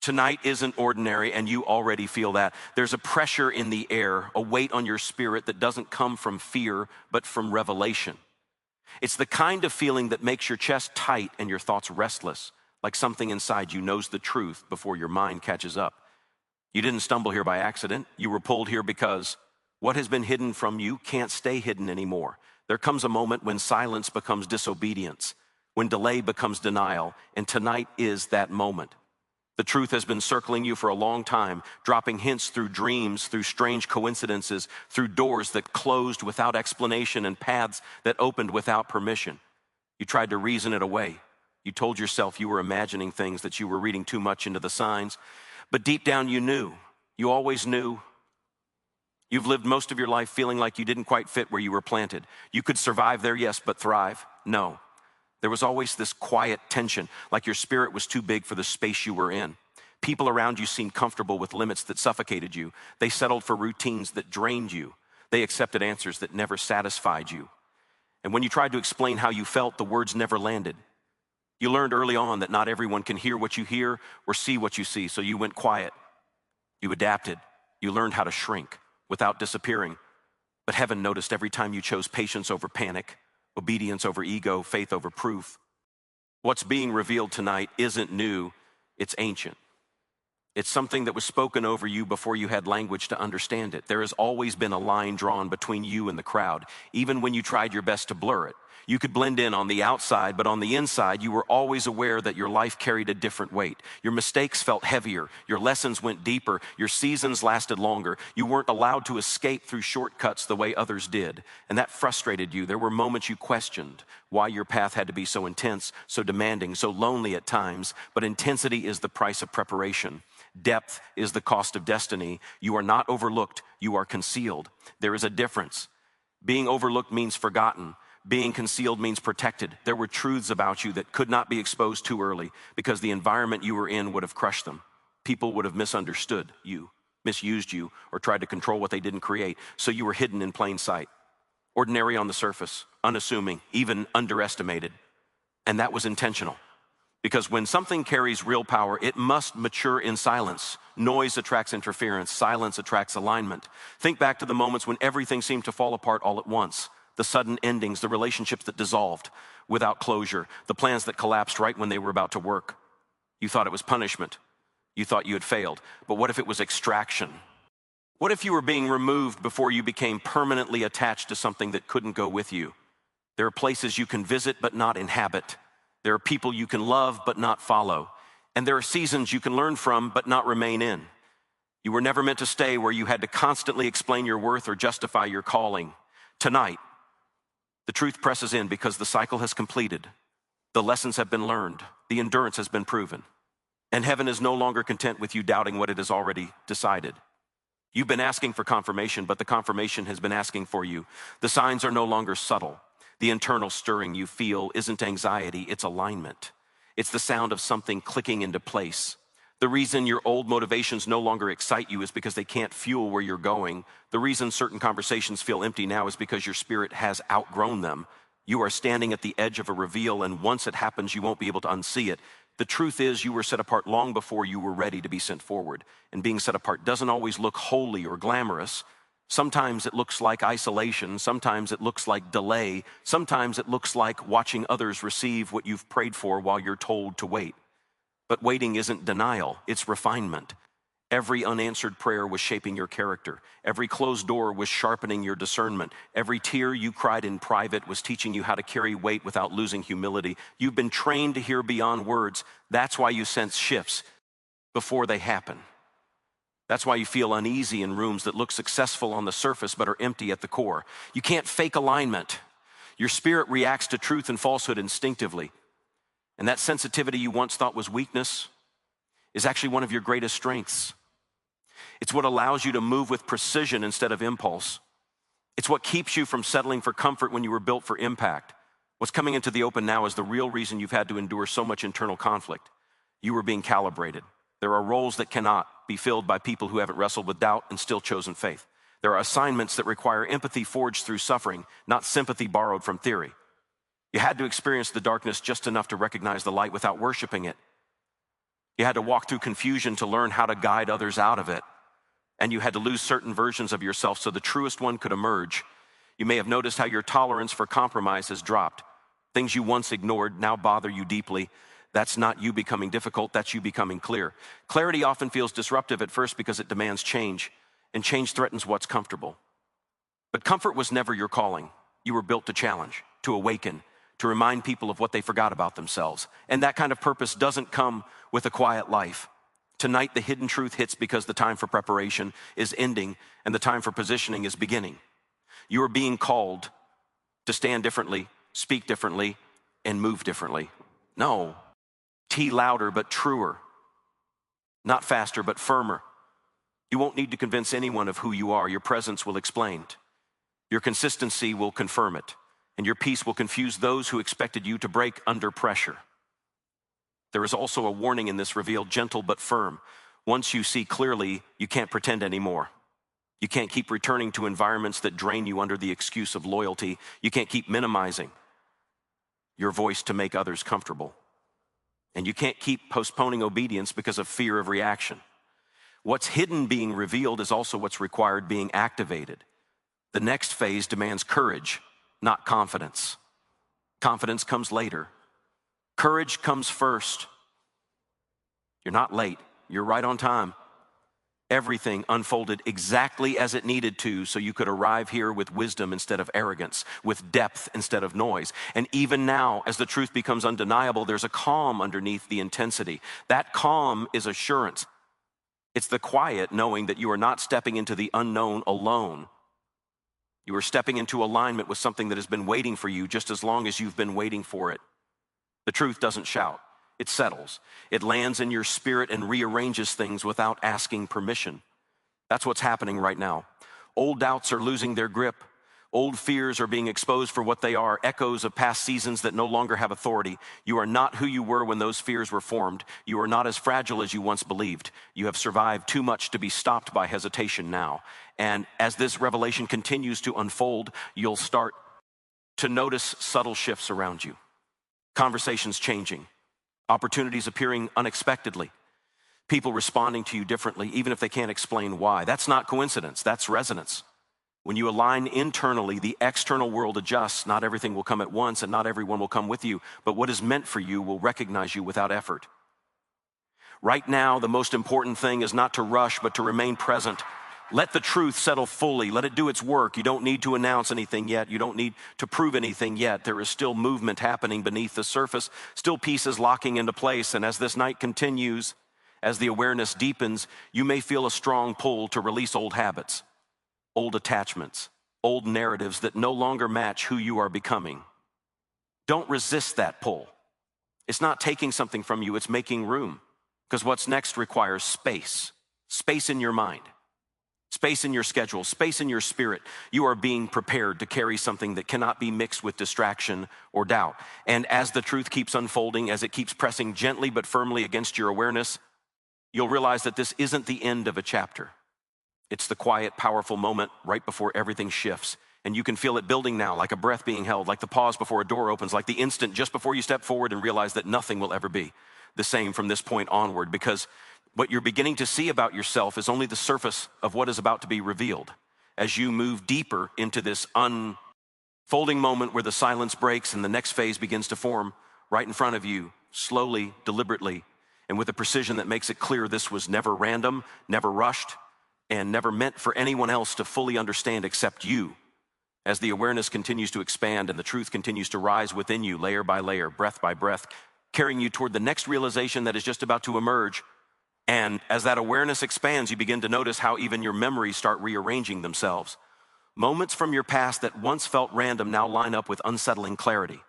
Tonight isn't ordinary, and you already feel that. There's a pressure in the air, a weight on your spirit that doesn't come from fear, but from revelation. It's the kind of feeling that makes your chest tight and your thoughts restless, like something inside you knows the truth before your mind catches up. You didn't stumble here by accident. You were pulled here because what has been hidden from you can't stay hidden anymore. There comes a moment when silence becomes disobedience, when delay becomes denial, and tonight is that moment. The truth has been circling you for a long time, dropping hints through dreams, through strange coincidences, through doors that closed without explanation and paths that opened without permission. You tried to reason it away. You told yourself you were imagining things, that you were reading too much into the signs. But deep down you knew. You always knew. You've lived most of your life feeling like you didn't quite fit where you were planted. You could survive there, yes, but thrive? No. There was always this quiet tension, like your spirit was too big for the space you were in. People around you seemed comfortable with limits that suffocated you. They settled for routines that drained you. They accepted answers that never satisfied you. And when you tried to explain how you felt, the words never landed. You learned early on that not everyone can hear what you hear or see what you see, so you went quiet. You adapted. You learned how to shrink without disappearing. But heaven noticed every time you chose patience over panic, obedience over ego, faith over proof. What's being revealed tonight isn't new, it's ancient. It's something that was spoken over you before you had language to understand it. There has always been a line drawn between you and the crowd, even when you tried your best to blur it. You could blend in on the outside, but on the inside, you were always aware that your life carried a different weight. Your mistakes felt heavier. Your lessons went deeper. Your seasons lasted longer. You weren't allowed to escape through shortcuts the way others did, and that frustrated you. There were moments you questioned why your path had to be so intense, so demanding, so lonely at times, but intensity is the price of preparation. Depth is the cost of destiny. You are not overlooked, you are concealed. There is a difference. Being overlooked means forgotten. Being concealed means protected. There were truths about you that could not be exposed too early because the environment you were in would have crushed them. People would have misunderstood you, misused you, or tried to control what they didn't create, so you were hidden in plain sight. Ordinary on the surface, unassuming, even underestimated. And that was intentional. Because when something carries real power, it must mature in silence. Noise attracts interference. Silence attracts alignment. Think back to the moments when everything seemed to fall apart all at once. The sudden endings, the relationships that dissolved without closure, the plans that collapsed right when they were about to work. You thought it was punishment. You thought you had failed. But what if it was extraction? What if you were being removed before you became permanently attached to something that couldn't go with you? There are places you can visit but not inhabit. There are people you can love but not follow. And there are seasons you can learn from but not remain in. You were never meant to stay where you had to constantly explain your worth or justify your calling. Tonight, the truth presses in because the cycle has completed. The lessons have been learned. The endurance has been proven. And heaven is no longer content with you doubting what it has already decided. You've been asking for confirmation, but the confirmation has been asking for you. The signs are no longer subtle. The internal stirring you feel isn't anxiety, it's alignment. It's the sound of something clicking into place. The reason your old motivations no longer excite you is because they can't fuel where you're going. The reason certain conversations feel empty now is because your spirit has outgrown them. You are standing at the edge of a reveal, and once it happens, you won't be able to unsee it. The truth is, you were set apart long before you were ready to be sent forward. And being set apart doesn't always look holy or glamorous. Sometimes it looks like isolation. Sometimes it looks like delay. Sometimes it looks like watching others receive what you've prayed for while you're told to wait. But waiting isn't denial, it's refinement. Every unanswered prayer was shaping your character. Every closed door was sharpening your discernment. Every tear you cried in private was teaching you how to carry weight without losing humility. You've been trained to hear beyond words. That's why you sense shifts before they happen. That's why you feel uneasy in rooms that look successful on the surface but are empty at the core. You can't fake alignment. Your spirit reacts to truth and falsehood instinctively. And that sensitivity you once thought was weakness is actually one of your greatest strengths. It's what allows you to move with precision instead of impulse. It's what keeps you from settling for comfort when you were built for impact. What's coming into the open now is the real reason you've had to endure so much internal conflict. You were being calibrated. There are roles that cannot be filled by people who haven't wrestled with doubt and still chosen faith. There are assignments that require empathy forged through suffering, not sympathy borrowed from theory. You had to experience the darkness just enough to recognize the light without worshiping it. You had to walk through confusion to learn how to guide others out of it. And you had to lose certain versions of yourself so the truest one could emerge. You may have noticed how your tolerance for compromise has dropped. Things you once ignored now bother you deeply. That's not you becoming difficult, that's you becoming clear. Clarity often feels disruptive at first because it demands change, and change threatens what's comfortable. But comfort was never your calling. You were built to challenge, to awaken, to remind people of what they forgot about themselves. And that kind of purpose doesn't come with a quiet life. Tonight, the hidden truth hits because the time for preparation is ending and the time for positioning is beginning. You are being called to stand differently, speak differently, and move differently. No, T louder but truer, not faster but firmer. You won't need to convince anyone of who you are. Your presence will explain it. Your consistency will confirm it, and your peace will confuse those who expected you to break under pressure. There is also a warning in this reveal, gentle but firm. Once you see clearly, you can't pretend anymore. You can't keep returning to environments that drain you under the excuse of loyalty. You can't keep minimizing your voice to make others comfortable. And you can't keep postponing obedience because of fear of reaction. What's hidden being revealed is also what's required being activated. The next phase demands courage, not confidence. Confidence comes later. Courage comes first. You're not late. You're right on time. Everything unfolded exactly as it needed to so you could arrive here with wisdom instead of arrogance, with depth instead of noise. And even now, as the truth becomes undeniable, there's a calm underneath the intensity. That calm is assurance. It's the quiet knowing that you are not stepping into the unknown alone. You are stepping into alignment with something that has been waiting for you just as long as you've been waiting for it. The truth doesn't shout. It settles. It lands in your spirit and rearranges things without asking permission. That's what's happening right now. Old doubts are losing their grip. Old fears are being exposed for what they are, echoes of past seasons that no longer have authority. You are not who you were when those fears were formed. You are not as fragile as you once believed. You have survived too much to be stopped by hesitation now. And as this revelation continues to unfold, you'll start to notice subtle shifts around you. Conversations changing, opportunities appearing unexpectedly, people responding to you differently, even if they can't explain why. That's not coincidence, that's resonance. When you align internally, the external world adjusts. Not everything will come at once and not everyone will come with you, but what is meant for you will recognize you without effort. Right now, the most important thing is not to rush, but to remain present. Let the truth settle fully. Let it do its work. You don't need to announce anything yet. You don't need to prove anything yet. There is still movement happening beneath the surface, still pieces locking into place. And as this night continues, as the awareness deepens, you may feel a strong pull to release old habits, old attachments, old narratives that no longer match who you are becoming. Don't resist that pull. It's not taking something from you, it's making room. Because what's next requires space. Space in your mind. Space in your schedule, space in your spirit. You are being prepared to carry something that cannot be mixed with distraction or doubt. And as the truth keeps unfolding, as it keeps pressing gently but firmly against your awareness, you'll realize that this isn't the end of a chapter. It's the quiet, powerful moment right before everything shifts. And you can feel it building now, like a breath being held, like the pause before a door opens, like the instant just before you step forward and realize that nothing will ever be the same from this point onward, because what you're beginning to see about yourself is only the surface of what is about to be revealed. As you move deeper into this unfolding moment where the silence breaks and the next phase begins to form right in front of you, slowly, deliberately, and with a precision that makes it clear this was never random, never rushed, and never meant for anyone else to fully understand except you. As the awareness continues to expand and the truth continues to rise within you, layer by layer, breath by breath, carrying you toward the next realization that is just about to emerge. And as that awareness expands, you begin to notice how even your memories start rearranging themselves. Moments from your past that once felt random now line up with unsettling clarity.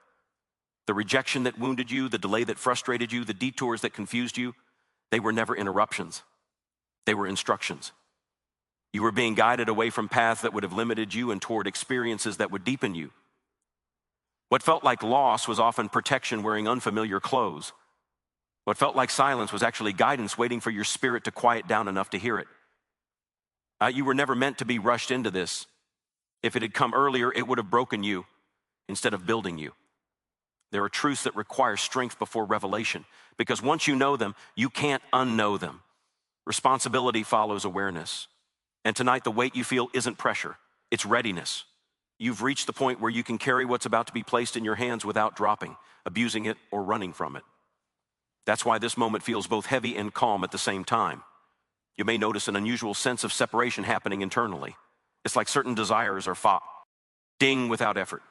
The rejection that wounded you, the delay that frustrated you, the detours that confused you, they were never interruptions. They were instructions. You were being guided away from paths that would have limited you and toward experiences that would deepen you. What felt like loss was often protection wearing unfamiliar clothes. What felt like silence was actually guidance waiting for your spirit to quiet down enough to hear it. You were never meant to be rushed into this. If it had come earlier, it would have broken you instead of building you. There are truths that require strength before revelation, because once you know them, you can't unknow them. Responsibility follows awareness. And tonight, the weight you feel isn't pressure, it's readiness. You've reached the point where you can carry what's about to be placed in your hands without dropping, abusing it, or running from it. That's why this moment feels both heavy and calm at the same time. You may notice an unusual sense of separation happening internally. It's like certain desires are fought, ding without effort.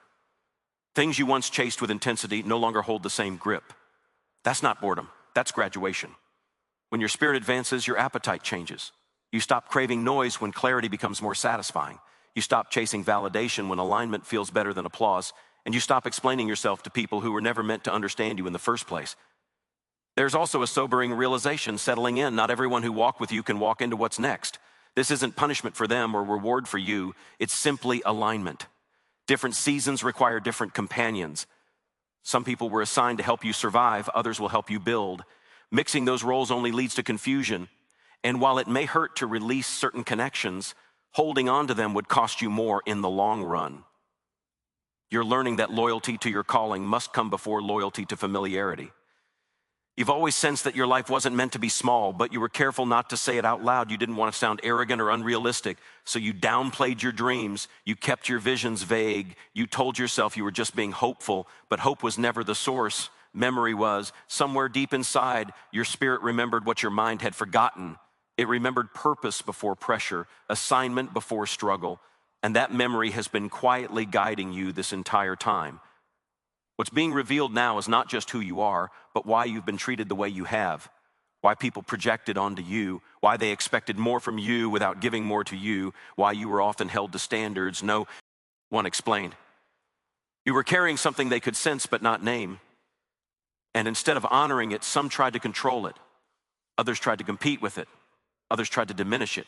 Things you once chased with intensity no longer hold the same grip. That's not boredom, that's graduation. When your spirit advances, your appetite changes. You stop craving noise when clarity becomes more satisfying. You stop chasing validation when alignment feels better than applause. And you stop explaining yourself to people who were never meant to understand you in the first place. There's also a sobering realization settling in. Not everyone who walked with you can walk into what's next. This isn't punishment for them or reward for you. It's simply alignment. Different seasons require different companions. Some people were assigned to help you survive. Others will help you build. Mixing those roles only leads to confusion. And while it may hurt to release certain connections, holding on to them would cost you more in the long run. You're learning that loyalty to your calling must come before loyalty to familiarity. You've always sensed that your life wasn't meant to be small, but you were careful not to say it out loud. You didn't want to sound arrogant or unrealistic, so you downplayed your dreams. You kept your visions vague. You told yourself you were just being hopeful, but hope was never the source. Memory was. Somewhere deep inside, your spirit remembered what your mind had forgotten. It remembered purpose before pressure, assignment before struggle, and that memory has been quietly guiding you this entire time. What's being revealed now is not just who you are, but why you've been treated the way you have, why people projected onto you, why they expected more from you without giving more to you, why you were often held to standards no one explained. You were carrying something they could sense but not name, and instead of honoring it, some tried to control it. Others tried to compete with it. Others tried to diminish it.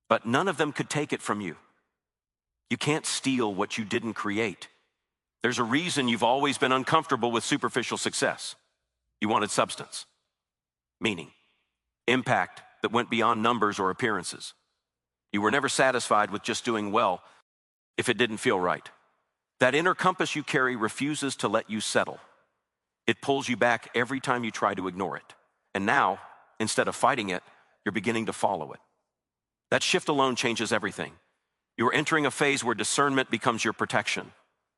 But none of them could take it from you. You can't steal what you didn't create. There's a reason you've always been uncomfortable with superficial success. You wanted substance, meaning, impact that went beyond numbers or appearances. You were never satisfied with just doing well if it didn't feel right. That inner compass you carry refuses to let you settle. It pulls you back every time you try to ignore it. And now, instead of fighting it, you're beginning to follow it. That shift alone changes everything. You're entering a phase where discernment becomes your protection.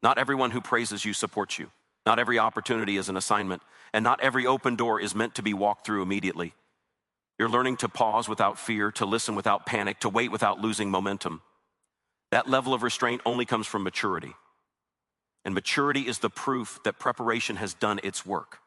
Not everyone who praises you supports you. Not every opportunity is an assignment, and not every open door is meant to be walked through immediately. You're learning to pause without fear, to listen without panic, to wait without losing momentum. That level of restraint only comes from maturity. And maturity is the proof that preparation has done its work.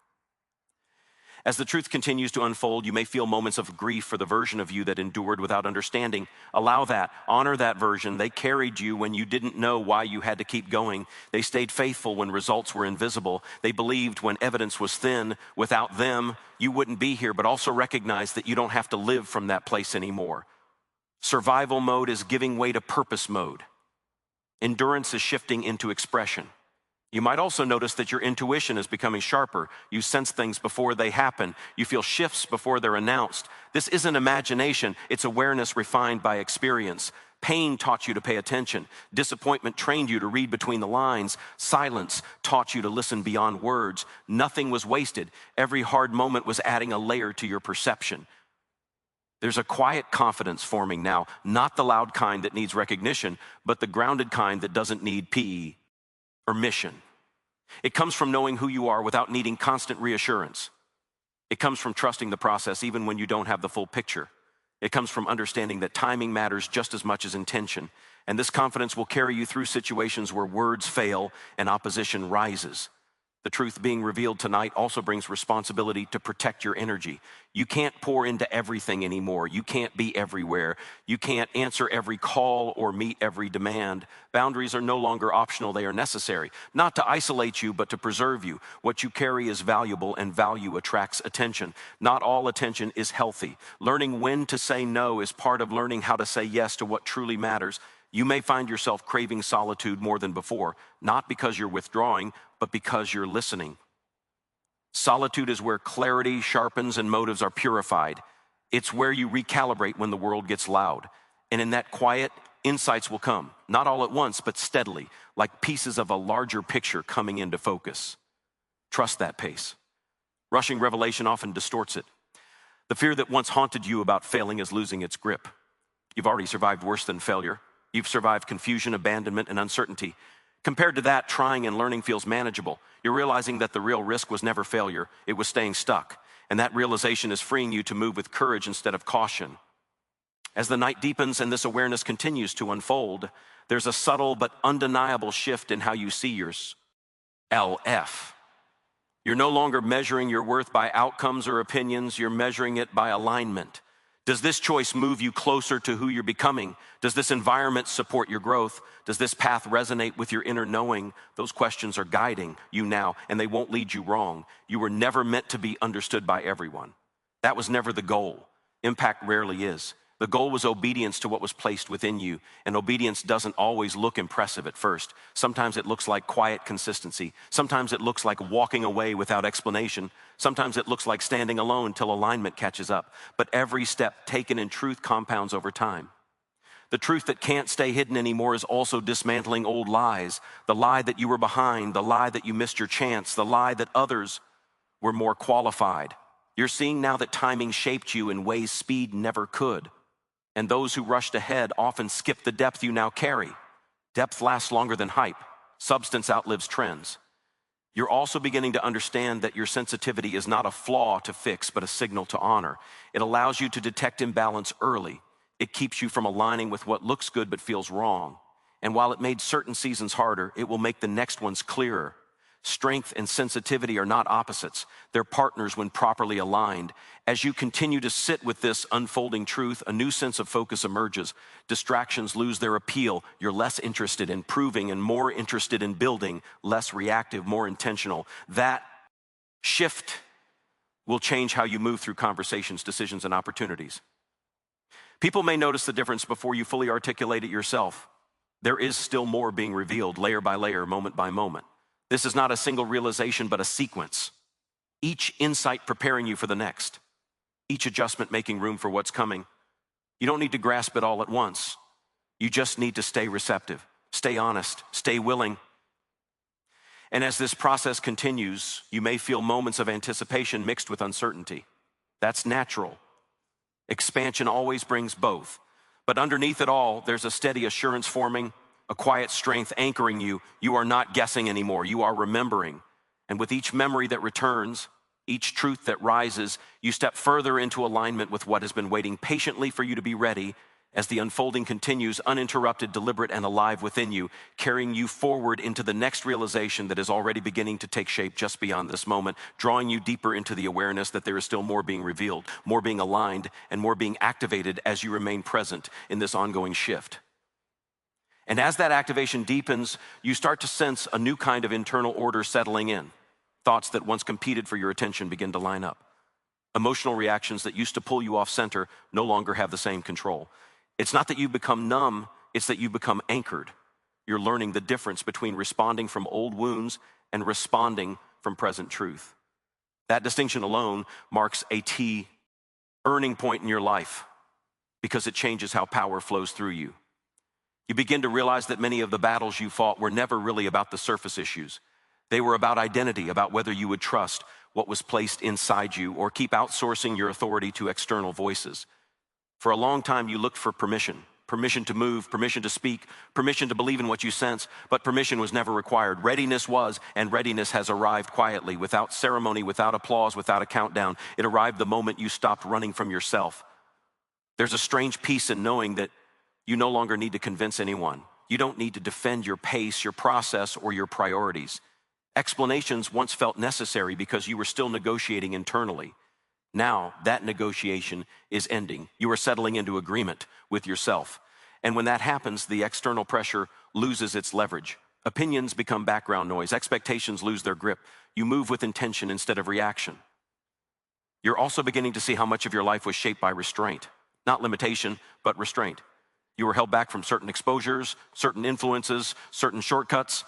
As the truth continues to unfold, you may feel moments of grief for the version of you that endured without understanding. Allow that. Honor that version. They carried you when you didn't know why you had to keep going. They stayed faithful when results were invisible. They believed when evidence was thin. Without them, you wouldn't be here, but also recognize that you don't have to live from that place anymore. Survival mode is giving way to purpose mode. Endurance is shifting into expression. You might also notice that your intuition is becoming sharper. You sense things before they happen. You feel shifts before they're announced. This isn't imagination, it's awareness refined by experience. Pain taught you to pay attention. Disappointment trained you to read between the lines. Silence taught you to listen beyond words. Nothing was wasted. Every hard moment was adding a layer to your perception. There's a quiet confidence forming now, not the loud kind that needs recognition, but the grounded kind that doesn't need PE. Or mission. It comes from knowing who you are without needing constant reassurance. It comes from trusting the process even when you don't have the full picture. It comes from understanding that timing matters just as much as intention. And this confidence will carry you through situations where words fail and opposition rises. The truth being revealed tonight also brings responsibility to protect your energy. You can't pour into everything anymore. You can't be everywhere. You can't answer every call or meet every demand. Boundaries are no longer optional, they are necessary. Not to isolate you, but to preserve you. What you carry is valuable, and value attracts attention. Not all attention is healthy. Learning when to say no is part of learning how to say yes to what truly matters. You may find yourself craving solitude more than before, not because you're withdrawing, but because you're listening. Solitude is where clarity sharpens and motives are purified. It's where you recalibrate when the world gets loud. And in that quiet, insights will come, not all at once, but steadily, like pieces of a larger picture coming into focus. Trust that pace. Rushing revelation often distorts it. The fear that once haunted you about failing is losing its grip. You've already survived worse than failure. You've survived confusion, abandonment, and uncertainty. Compared to that, trying and learning feels manageable. You're realizing that the real risk was never failure, it was staying stuck. And that realization is freeing you to move with courage instead of caution. As the night deepens and this awareness continues to unfold, there's a subtle but undeniable shift in how you see yours. LF. You're no longer measuring your worth by outcomes or opinions, you're measuring it by alignment. Does this choice move you closer to who you're becoming? Does this environment support your growth? Does this path resonate with your inner knowing? Those questions are guiding you now, and they won't lead you wrong. You were never meant to be understood by everyone. That was never the goal. Impact rarely is. The goal was obedience to what was placed within you, and obedience doesn't always look impressive at first. Sometimes it looks like quiet consistency. Sometimes it looks like walking away without explanation. Sometimes it looks like standing alone till alignment catches up. But every step taken in truth compounds over time. The truth that can't stay hidden anymore is also dismantling old lies. The lie that you were behind, the lie that you missed your chance, the lie that others were more qualified. You're seeing now that timing shaped you in ways speed never could. And those who rushed ahead often skip the depth you now carry. Depth lasts longer than hype. Substance outlives trends. You're also beginning to understand that your sensitivity is not a flaw to fix, but a signal to honor. It allows you to detect imbalance early. It keeps you from aligning with what looks good but feels wrong. And while it made certain seasons harder, it will make the next ones clearer. Strength and sensitivity are not opposites. They're partners when properly aligned. As you continue to sit with this unfolding truth, a new sense of focus emerges. Distractions lose their appeal. You're less interested in proving and more interested in building, less reactive, more intentional. That shift will change how you move through conversations, decisions, and opportunities. People may notice the difference before you fully articulate it yourself. There is still more being revealed, layer by layer, moment by moment. This is not a single realization, but a sequence. Each insight preparing you for the next. Each adjustment making room for what's coming. You don't need to grasp it all at once. You just need to stay receptive, stay honest, stay willing. And as this process continues, you may feel moments of anticipation mixed with uncertainty. That's natural. Expansion always brings both. But underneath it all, there's a steady assurance forming, a quiet strength anchoring you. You are not guessing anymore. You are remembering. And with each memory that returns, each truth that rises, you step further into alignment with what has been waiting patiently for you to be ready as the unfolding continues, uninterrupted, deliberate, and alive within you, carrying you forward into the next realization that is already beginning to take shape just beyond this moment, drawing you deeper into the awareness that there is still more being revealed, more being aligned, and more being activated as you remain present in this ongoing shift. And as that activation deepens, you start to sense a new kind of internal order settling in. Thoughts that once competed for your attention begin to line up. Emotional reactions that used to pull you off center no longer have the same control. It's not that you become numb, it's that you become anchored. You're learning the difference between responding from old wounds and responding from present truth. That distinction alone marks a turning point in your life because it changes how power flows through you. You begin to realize that many of the battles you fought were never really about the surface issues. They were about identity, about whether you would trust what was placed inside you or keep outsourcing your authority to external voices. For a long time, you looked for permission to move, permission to speak, permission to believe in what you sense, but permission was never required. Readiness was, and readiness has arrived quietly, without ceremony, without applause, without a countdown. It arrived the moment you stopped running from yourself. There's a strange peace in knowing that you no longer need to convince anyone. You don't need to defend your pace, your process, or your priorities. Explanations once felt necessary because you were still negotiating internally. Now, that negotiation is ending. You are settling into agreement with yourself. And when that happens, the external pressure loses its leverage. Opinions become background noise. Expectations lose their grip. You move with intention instead of reaction. You're also beginning to see how much of your life was shaped by restraint. Not limitation, but restraint. You were held back from certain exposures, certain influences, certain shortcuts.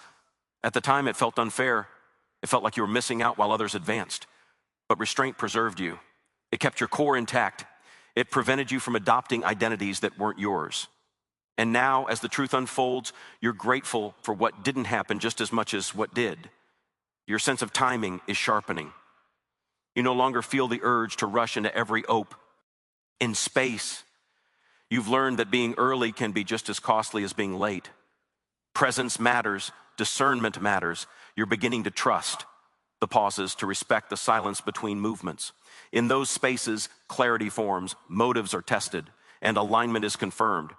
At the time, it felt unfair. It felt like you were missing out while others advanced. But restraint preserved you. It kept your core intact. It prevented you from adopting identities that weren't yours. And now, as the truth unfolds, you're grateful for what didn't happen just as much as what did. Your sense of timing is sharpening. You no longer feel the urge to rush into every ope in space. You've learned that being early can be just as costly as being late. Presence matters, discernment matters. You're beginning to trust the pauses, to respect the silence between movements. In those spaces, clarity forms, motives are tested, and alignment is confirmed.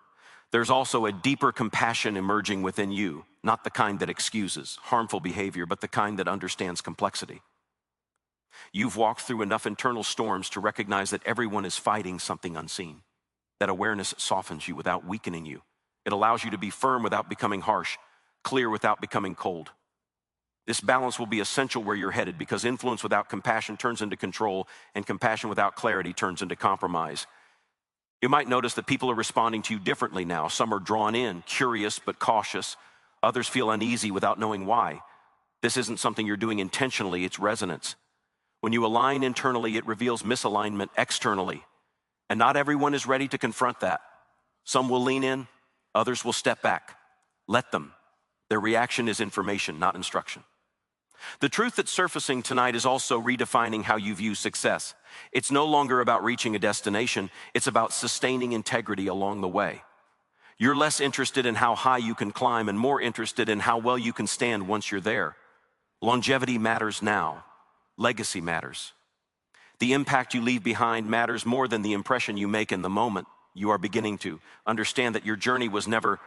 There's also a deeper compassion emerging within you, not the kind that excuses harmful behavior, but the kind that understands complexity. You've walked through enough internal storms to recognize that everyone is fighting something unseen. That awareness softens you without weakening you. It allows you to be firm without becoming harsh, clear without becoming cold. This balance will be essential where you're headed, because influence without compassion turns into control, and compassion without clarity turns into compromise. You might notice that people are responding to you differently now. Some are drawn in, curious but cautious. Others feel uneasy without knowing why. This isn't something you're doing intentionally, it's resonance. When you align internally, it reveals misalignment externally. And not everyone is ready to confront that. Some will lean in, others will step back. Let them. Their reaction is information, not instruction. The truth that's surfacing tonight is also redefining how you view success. It's no longer about reaching a destination, it's about sustaining integrity along the way. You're less interested in how high you can climb and more interested in how well you can stand once you're there. Longevity matters now. Legacy matters. The impact you leave behind matters more than the impression you make in the moment. You are beginning to understand that your journey was never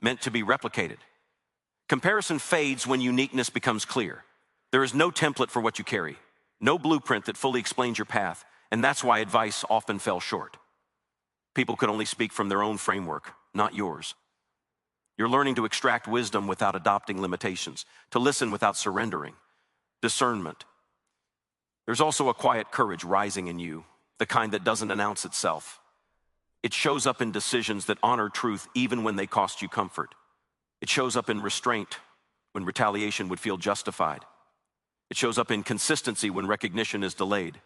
meant to be replicated. Comparison fades when uniqueness becomes clear. There is no template for what you carry, no blueprint that fully explains your path, and that's why advice often fell short. People could only speak from their own framework, not yours. You're learning to extract wisdom without adopting limitations, to listen without surrendering. Discernment. There's also a quiet courage rising in you, the kind that doesn't announce itself. It shows up in decisions that honor truth even when they cost you comfort. It shows up in restraint when retaliation would feel justified. It shows up in consistency when recognition is delayed.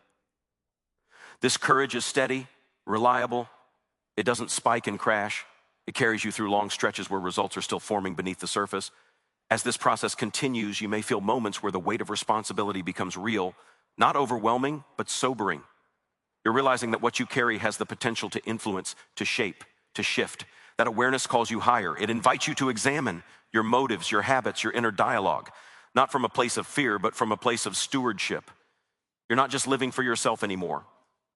This courage is steady, reliable. It doesn't spike and crash. It carries you through long stretches where results are still forming beneath the surface. As this process continues, you may feel moments where the weight of responsibility becomes real, not overwhelming, but sobering. You're realizing that what you carry has the potential to influence, to shape, to shift. That awareness calls you higher. It invites you to examine your motives, your habits, your inner dialogue, not from a place of fear, but from a place of stewardship. You're not just living for yourself anymore.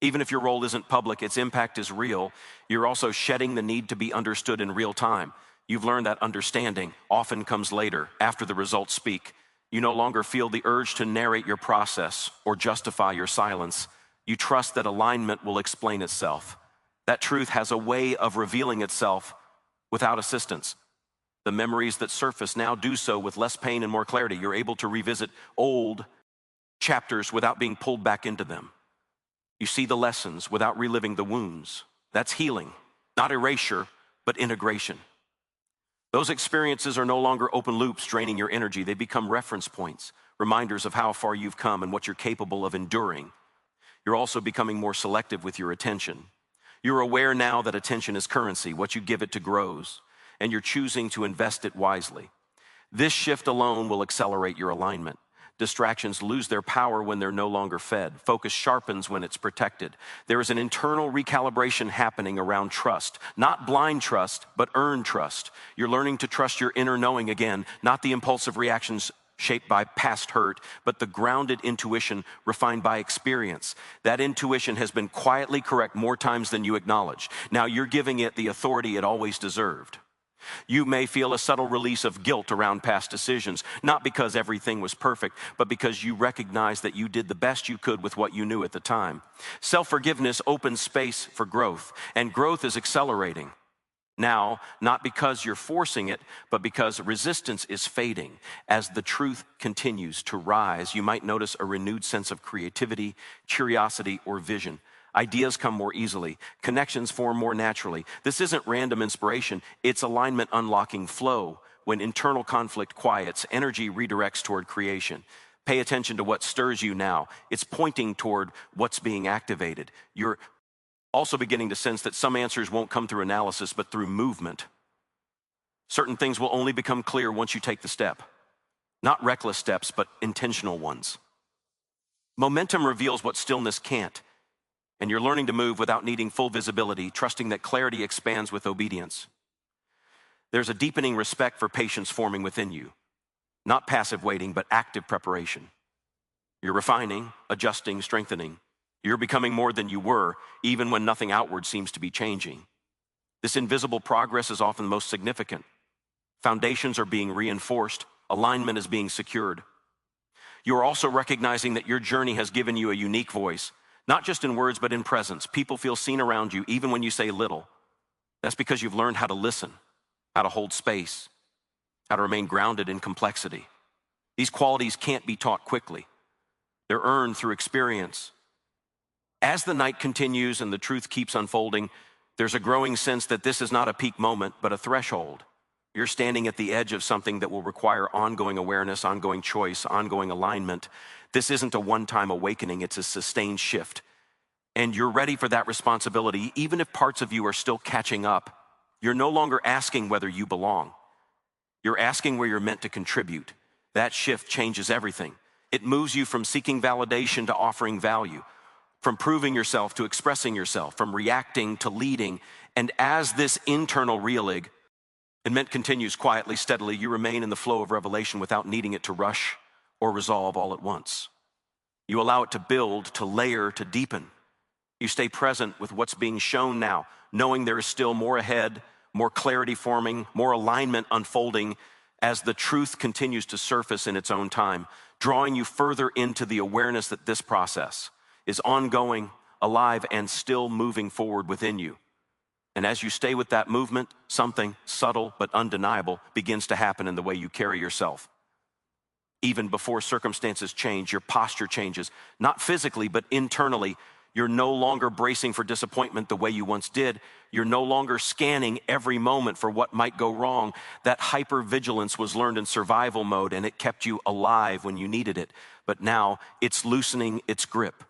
Even if your role isn't public, its impact is real. You're also shedding the need to be understood in real time. You've learned that understanding often comes later, after the results speak. You no longer feel the urge to narrate your process or justify your silence. You trust that alignment will explain itself. That truth has a way of revealing itself without assistance. The memories that surface now do so with less pain and more clarity. You're able to revisit old chapters without being pulled back into them. You see the lessons without reliving the wounds. That's healing, not erasure, but integration. Those experiences are no longer open loops draining your energy. They become reference points, reminders of how far you've come and what you're capable of enduring. You're also becoming more selective with your attention. You're aware now that attention is currency. What you give it to grows, and you're choosing to invest it wisely. This shift alone will accelerate your alignment. Distractions lose their power when they're no longer fed. Focus sharpens when it's protected. There is an internal recalibration happening around trust. Not blind trust, but earned trust. You're learning to trust your inner knowing again, not the impulsive reactions shaped by past hurt, but the grounded intuition refined by experience. That intuition has been quietly correct more times than you acknowledge. Now you're giving it the authority it always deserved. You may feel a subtle release of guilt around past decisions, not because everything was perfect, but because you recognize that you did the best you could with what you knew at the time. Self-forgiveness opens space for growth, and growth is accelerating. Now, not because you're forcing it, but because resistance is fading. As the truth continues to rise, you might notice a renewed sense of creativity, curiosity, or vision. Ideas come more easily. Connections form more naturally. This isn't random inspiration. It's alignment unlocking flow. When internal conflict quiets, energy redirects toward creation. Pay attention to what stirs you now. It's pointing toward what's being activated. You're also beginning to sense that some answers won't come through analysis, but through movement. Certain things will only become clear once you take the step. Not reckless steps, but intentional ones. Momentum reveals what stillness can't, and you're learning to move without needing full visibility, trusting that clarity expands with obedience. There's a deepening respect for patience forming within you, not passive waiting, but active preparation. You're refining, adjusting, strengthening. You're becoming more than you were, even when nothing outward seems to be changing. This invisible progress is often most significant. Foundations are being reinforced, alignment is being secured. You are also recognizing that your journey has given you a unique voice, not just in words, but in presence. People feel seen around you, even when you say little. That's because you've learned how to listen, how to hold space, how to remain grounded in complexity. These qualities can't be taught quickly. They're earned through experience. As the night continues and the truth keeps unfolding, there's a growing sense that this is not a peak moment, but a threshold. You're standing at the edge of something that will require ongoing awareness, ongoing choice, ongoing alignment. This isn't a one-time awakening, it's a sustained shift. And you're ready for that responsibility, even if parts of you are still catching up. You're no longer asking whether you belong. You're asking where you're meant to contribute. That shift changes everything. It moves you from seeking validation to offering value, from proving yourself to expressing yourself, from reacting to leading. And as this internal realig continues quietly, steadily, you remain in the flow of revelation without needing it to rush or resolve all at once. You allow it to build, to layer, to deepen. You stay present with what's being shown now, knowing there is still more ahead, more clarity forming, more alignment unfolding as the truth continues to surface in its own time, drawing you further into the awareness that this process is ongoing, alive, and still moving forward within you. And as you stay with that movement, something subtle but undeniable begins to happen in the way you carry yourself. Even before circumstances change, your posture changes, not physically, but internally. You're no longer bracing for disappointment the way you once did. You're no longer scanning every moment for what might go wrong. That hypervigilance was learned in survival mode, and it kept you alive when you needed it. But now it's loosening its grip.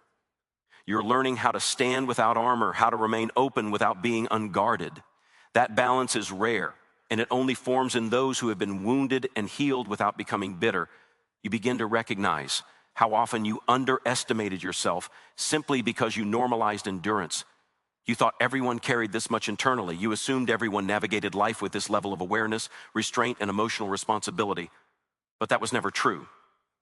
You're learning how to stand without armor, how to remain open without being unguarded. That balance is rare, and it only forms in those who have been wounded and healed without becoming bitter. You begin to recognize how often you underestimated yourself simply because you normalized endurance. You thought everyone carried this much internally. You assumed everyone navigated life with this level of awareness, restraint, and emotional responsibility. But that was never true.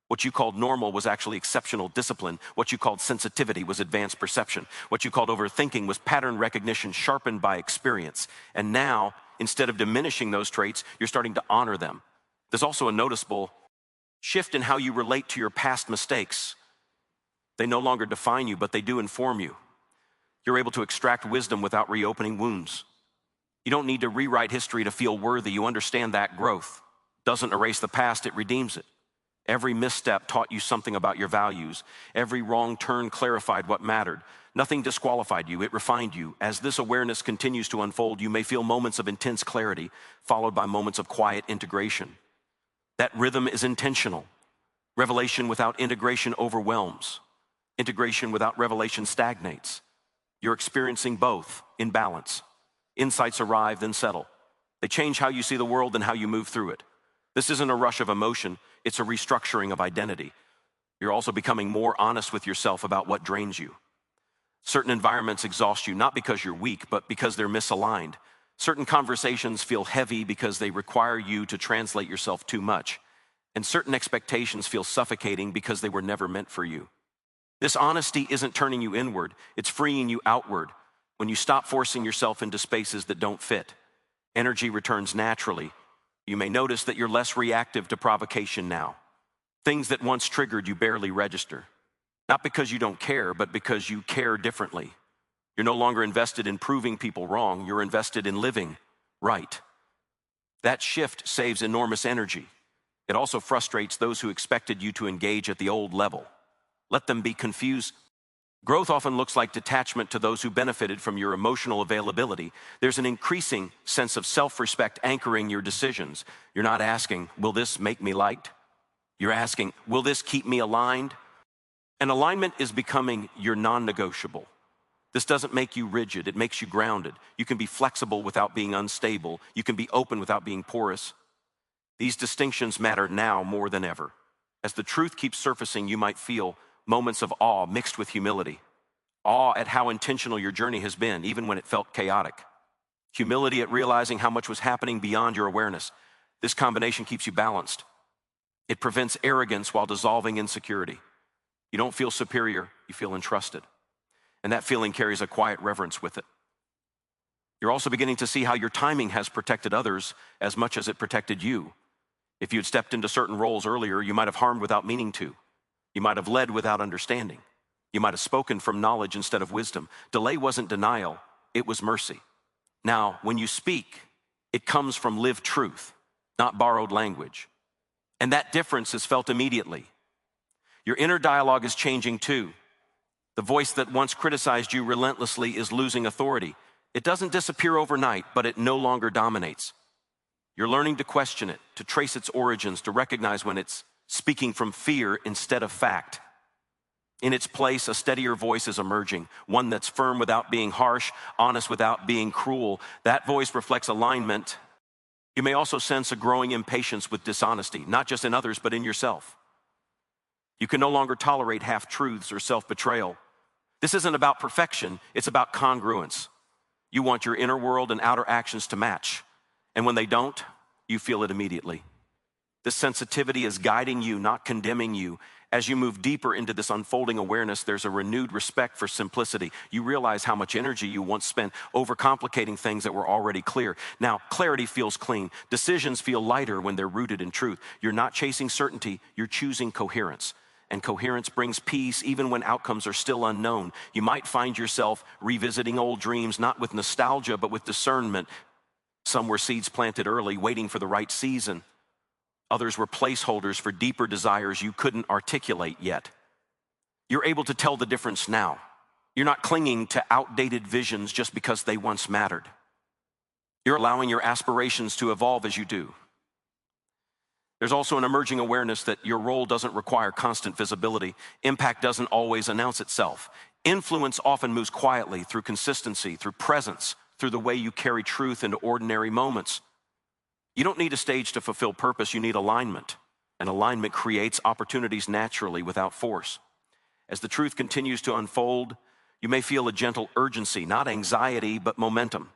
What you called normal was actually exceptional discipline. What you called sensitivity was advanced perception. What you called overthinking was pattern recognition sharpened by experience. And now, instead of diminishing those traits, you're starting to honor them. There's also a noticeable shift in how you relate to your past mistakes. They no longer define you, but they do inform you. You're able to extract wisdom without reopening wounds. You don't need to rewrite history to feel worthy. You understand that growth doesn't erase the past, it redeems it. Every misstep taught you something about your values. Every wrong turn clarified what mattered. Nothing disqualified you, it refined you. As this awareness continues to unfold, you may feel moments of intense clarity, followed by moments of quiet integration. That rhythm is intentional. Revelation without integration overwhelms. Integration without revelation stagnates. You're experiencing both in balance. Insights arrive, then settle. They change how you see the world and how you move through it. This isn't a rush of emotion, it's a restructuring of identity. You're also becoming more honest with yourself about what drains you. Certain environments exhaust you, not because you're weak, but because they're misaligned. Certain conversations feel heavy because they require you to translate yourself too much. And certain expectations feel suffocating because they were never meant for you. This honesty isn't turning you inward, it's freeing you outward. When you stop forcing yourself into spaces that don't fit, energy returns naturally. You may notice that you're less reactive to provocation now. Things that once triggered you barely register. Not because you don't care, but because you care differently. You're no longer invested in proving people wrong, you're invested in living right. That shift saves enormous energy. It also frustrates those who expected you to engage at the old level. Let them be confused. Growth often looks like detachment to those who benefited from your emotional availability. There's an increasing sense of self-respect anchoring your decisions. You're not asking, will this make me liked? You're asking, will this keep me aligned? And alignment is becoming your non-negotiable. This doesn't make you rigid, it makes you grounded. You can be flexible without being unstable. You can be open without being porous. These distinctions matter now more than ever. As the truth keeps surfacing, you might feel moments of awe mixed with humility. Awe at how intentional your journey has been, even when it felt chaotic. Humility at realizing how much was happening beyond your awareness. This combination keeps you balanced. It prevents arrogance while dissolving insecurity. You don't feel superior, you feel entrusted. And that feeling carries a quiet reverence with it. You're also beginning to see how your timing has protected others as much as it protected you. If you had stepped into certain roles earlier, you might have harmed without meaning to. You might have led without understanding. You might have spoken from knowledge instead of wisdom. Delay wasn't denial, it was mercy. Now, when you speak, it comes from lived truth, not borrowed language. And that difference is felt immediately. Your inner dialogue is changing too. The voice that once criticized you relentlessly is losing authority. It doesn't disappear overnight, but it no longer dominates. You're learning to question it, to trace its origins, to recognize when it's speaking from fear instead of fact. In its place, a steadier voice is emerging, one that's firm without being harsh, honest without being cruel. That voice reflects alignment. You may also sense a growing impatience with dishonesty, not just in others, but in yourself. You can no longer tolerate half-truths or self-betrayal. This isn't about perfection, it's about congruence. You want your inner world and outer actions to match. And when they don't, you feel it immediately. This sensitivity is guiding you, not condemning you. As you move deeper into this unfolding awareness, there's a renewed respect for simplicity. You realize how much energy you once spent overcomplicating things that were already clear. Now, clarity feels clean. Decisions feel lighter when they're rooted in truth. You're not chasing certainty, you're choosing coherence. And coherence brings peace even when outcomes are still unknown. You might find yourself revisiting old dreams, not with nostalgia, but with discernment. Some were seeds planted early, waiting for the right season. Others were placeholders for deeper desires you couldn't articulate yet. You're able to tell the difference now. You're not clinging to outdated visions just because they once mattered. You're allowing your aspirations to evolve as you do. There's also an emerging awareness that your role doesn't require constant visibility. Impact doesn't always announce itself. Influence often moves quietly through consistency, through presence, through the way you carry truth into ordinary moments. You don't need a stage to fulfill purpose, you need alignment. And alignment creates opportunities naturally without force. As the truth continues to unfold, you may feel a gentle urgency, not anxiety, but momentum.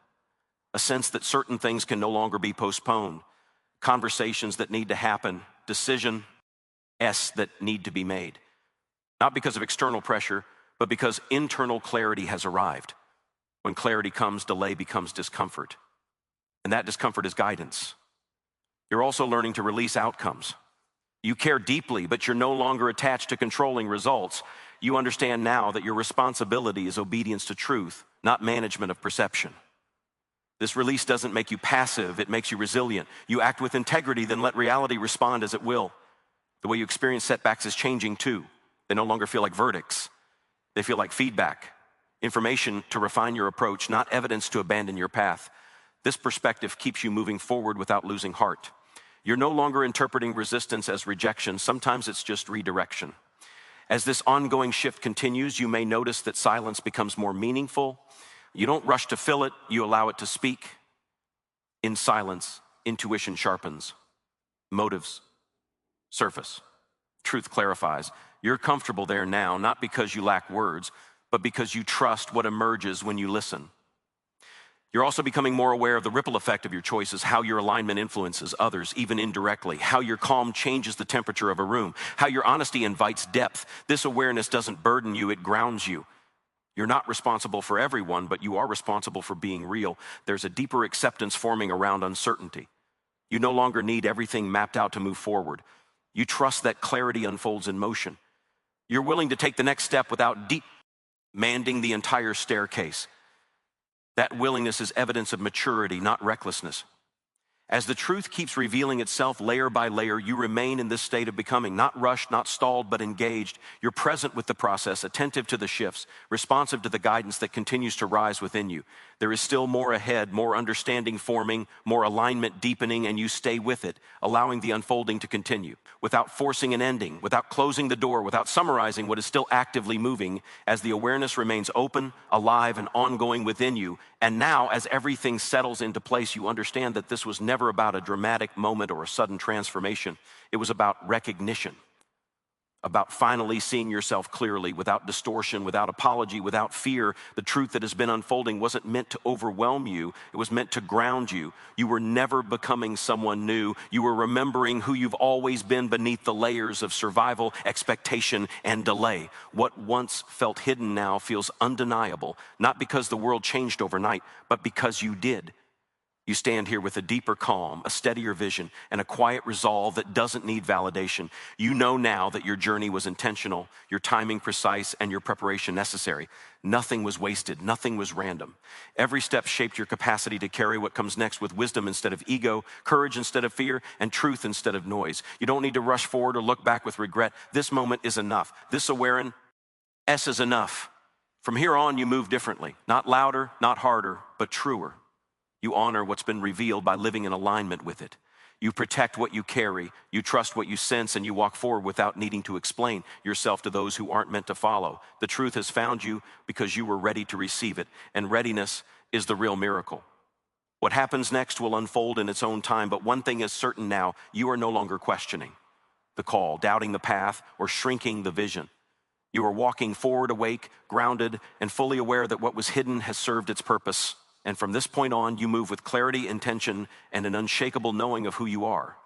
A sense that certain things can no longer be postponed. Conversations that need to happen, decisions that need to be made. Not because of external pressure, but because internal clarity has arrived. When clarity comes, delay becomes discomfort. And that discomfort is guidance. You're also learning to release outcomes. You care deeply, but you're no longer attached to controlling results. You understand now that your responsibility is obedience to truth, not management of perception. This release doesn't make you passive, it makes you resilient. You act with integrity, then let reality respond as it will. The way you experience setbacks is changing too. They no longer feel like verdicts. They feel like feedback, information to refine your approach, not evidence to abandon your path. This perspective keeps you moving forward without losing heart. You're no longer interpreting resistance as rejection. Sometimes it's just redirection. As this ongoing shift continues, you may notice that silence becomes more meaningful. You don't rush to fill it, you allow it to speak. In silence, intuition sharpens. Motives surface. Truth clarifies. You're comfortable there now, not because you lack words, but because you trust what emerges when you listen. You're also becoming more aware of the ripple effect of your choices, how your alignment influences others, even indirectly, how your calm changes the temperature of a room, how your honesty invites depth. This awareness doesn't burden you, it grounds you. You're not responsible for everyone, but you are responsible for being real. There's a deeper acceptance forming around uncertainty. You no longer need everything mapped out to move forward. You trust that clarity unfolds in motion. You're willing to take the next step without demanding the entire staircase. That willingness is evidence of maturity, not recklessness. As the truth keeps revealing itself layer by layer, you remain in this state of becoming, not rushed, not stalled, but engaged. You're present with the process, attentive to the shifts, responsive to the guidance that continues to rise within you. There is still more ahead, more understanding forming, more alignment deepening, and you stay with it, allowing the unfolding to continue, without forcing an ending, without closing the door, without summarizing what is still actively moving, as the awareness remains open, alive, and ongoing within you. And now, as everything settles into place, you understand that this was never never about a dramatic moment or a sudden transformation. It was about recognition, about finally seeing yourself clearly, without distortion, without apology, without fear. The truth that has been unfolding wasn't meant to overwhelm you. It was meant to ground you. You were never becoming someone new. You were remembering who you've always been beneath the layers of survival, expectation, and delay. What once felt hidden now feels undeniable, not because the world changed overnight, but because you did. You stand here with a deeper calm, a steadier vision, and a quiet resolve that doesn't need validation. You know now that your journey was intentional, your timing precise, and your preparation necessary. Nothing was wasted, nothing was random. Every step shaped your capacity to carry what comes next with wisdom instead of ego, courage instead of fear, and truth instead of noise. You don't need to rush forward or look back with regret. This moment is enough. This awareness is enough. From here on, you move differently. Not louder, not harder, but truer. You honor what's been revealed by living in alignment with it. You protect what you carry, you trust what you sense, and you walk forward without needing to explain yourself to those who aren't meant to follow. The truth has found you because you were ready to receive it, and readiness is the real miracle. What happens next will unfold in its own time, but one thing is certain now: you are no longer questioning the call, doubting the path, or shrinking the vision. You are walking forward awake, grounded, and fully aware that what was hidden has served its purpose. And from this point on, you move with clarity, intention, and an unshakable knowing of who you are.